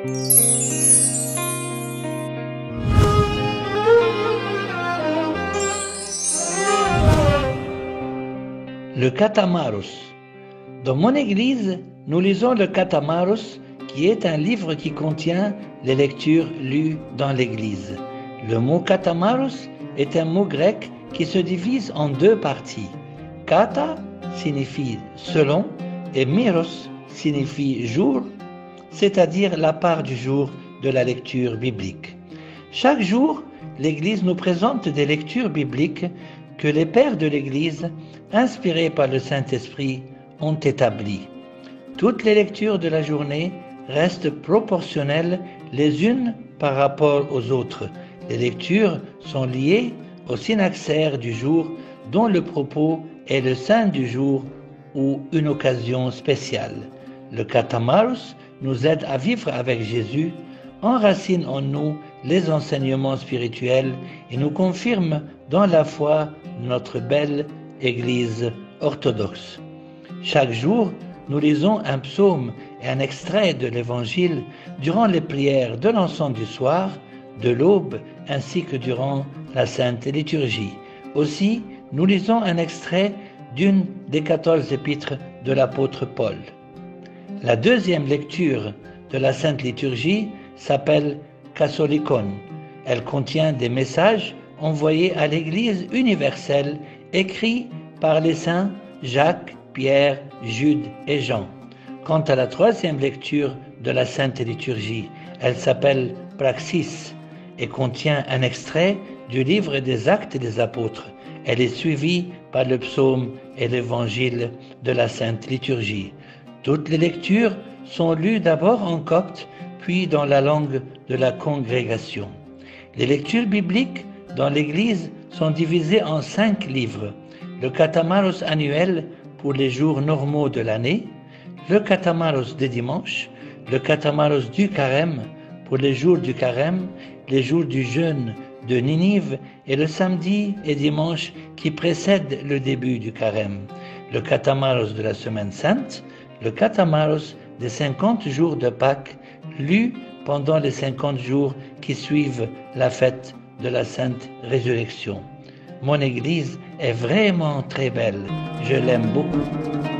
Le Catamaros. Dans mon église, nous lisons le Catamaros, qui est un livre qui contient les lectures lues dans l'église. Le mot Catamaros est un mot grec qui se divise en deux parties. Kata signifie selon et Miros signifie jour, c'est-à-dire la part du jour de la lecture biblique. Chaque jour, l'Église nous présente des lectures bibliques que les pères de l'Église, inspirés par le Saint-Esprit, ont établies. Toutes les lectures de la journée restent proportionnelles les unes par rapport aux autres. Les lectures sont liées au synaxaire du jour dont le propos est le saint du jour ou une occasion spéciale. Le Catamaros nous aide à vivre avec Jésus, enracine en nous les enseignements spirituels et nous confirme dans la foi notre belle Église orthodoxe. Chaque jour, nous lisons un psaume et un extrait de l'Évangile durant les prières de l'encens du soir, de l'aube, ainsi que durant la Sainte Liturgie. Aussi, nous lisons un extrait d'une des 14 épîtres de l'apôtre Paul. La deuxième lecture de la Sainte Liturgie s'appelle Kassolikon. Elle contient des messages envoyés à l'Église universelle, écrits par les saints Jacques, Pierre, Jude et Jean. Quant à la troisième lecture de la Sainte Liturgie, elle s'appelle Praxis et contient un extrait du livre des Actes des Apôtres. Elle est suivie par le psaume et l'évangile de la Sainte Liturgie. Toutes les lectures sont lues d'abord en copte, puis dans la langue de la congrégation. Les lectures bibliques dans l'Église sont divisées en 5 livres. Le Catamaros annuel pour les jours normaux de l'année, le Catamaros des dimanches, le Catamaros du Carême pour les jours du Carême, les jours du jeûne de Ninive et le samedi et dimanche qui précèdent le début du Carême, le Catamaros de la Semaine Sainte, le Catamaros des 50 jours de Pâques, lu pendant les 50 jours qui suivent la fête de la Sainte Résurrection. Mon Église est vraiment très belle, je l'aime beaucoup.